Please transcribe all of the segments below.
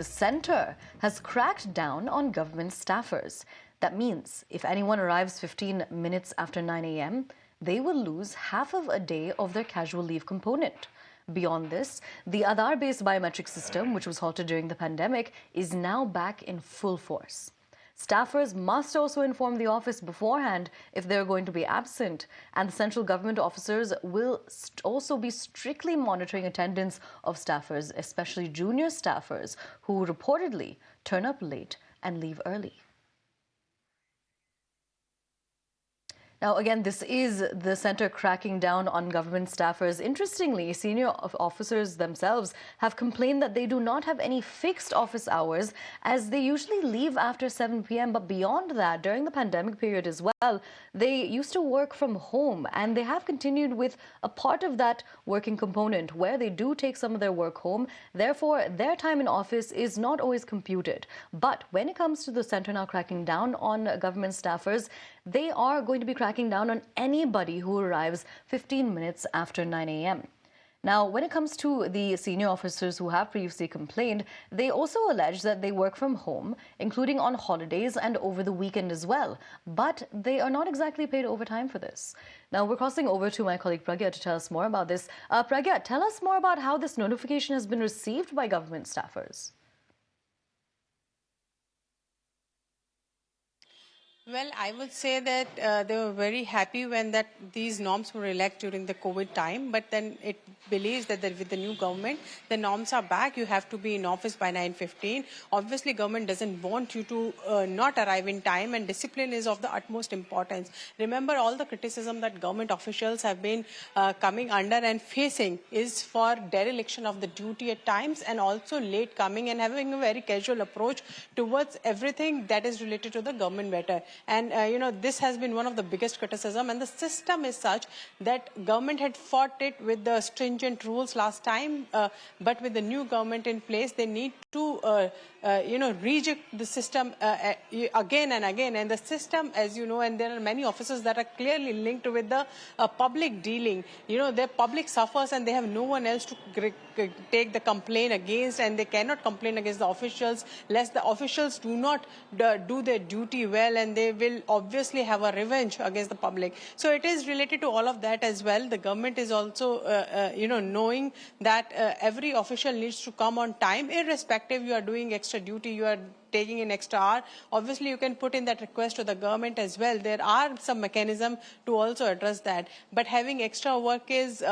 The center has cracked down on government staffers. That means if anyone arrives 15 minutes after 9 a.m., they will lose half of a day of their casual leave component. Beyond this, the Aadhaar-based biometric system, which was halted during the pandemic, is now back in full force. Staffers must also inform the office beforehand if they're going to be absent, and the central government officers will also be strictly monitoring attendance of staffers, especially junior staffers who reportedly turn up late and leave early. Now, again, this is the center cracking down on government staffers. Interestingly, senior officers themselves have complained that they do not have any fixed office hours, as they usually leave after 7 p.m. But beyond that, during the pandemic period as well, they used to work from home, and they have continued with a part of that working component where they do take some of their work home. Therefore, their time in office is not always computed. But when it comes to the center now cracking down on government staffers, they are going to be cracking down on anybody who arrives 15 minutes after 9 a.m. Now, when it comes to the senior officers who have previously complained, they also allege that they work from home, including on holidays and over the weekend as well. But they are not exactly paid overtime for this. Now, we're crossing over to my colleague Pragya to tell us more about this. Pragya, tell us more about how this notification has been received by government staffers. Well, I would say that they were very happy when these norms were relaxed during the COVID time, but then it believes that with the new government, the norms are back. You have to be in office by 9:15. Obviously, government doesn't want you to not arrive in time, and discipline is of the utmost importance. Remember, all the criticism that government officials have been coming under and facing is for dereliction of the duty at times, and also late coming and having a very casual approach towards everything that is related to the government matter. And, this has been one of the biggest criticism. And the system is such that government had fought it with the stringent rules last time. But with the new government in place, they need to, reject the system again and again. And the system, as you know, and there are many offices that are clearly linked with the public dealing. Their public suffers and they have no one else to take the complaint against, and they cannot complain against the officials, lest the officials do not do their duty well, and they will obviously have a revenge against the public. So it is related to all of that as well. The government is also, knowing that every official needs to come on time, irrespective you are doing extra duty, you are taking an extra hour. Obviously, you can put in that request to the government as well. There are some mechanisms to also address that. But having extra work is,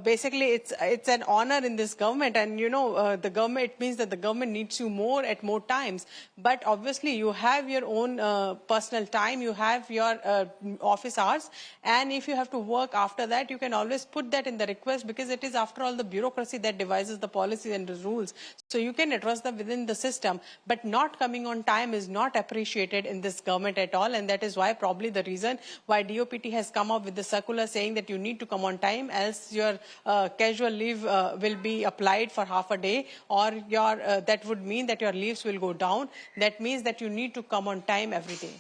basically, it's an honor in this government, and the government, it means that the government needs you more at more times. But obviously, you have your own personal time, you have your office hours, and if you have to work after that, you can always put that in the request, because it is, after all, the bureaucracy that devises the policies and the rules. So you can address them within the system, but not coming on time is not appreciated in this government at all, and that is why probably the reason why DOPT has come up with the circular saying that you need to come on time, else your casual leave will be applied for half a day, or that would mean that your leaves will go down. That means that you need to come on time every day.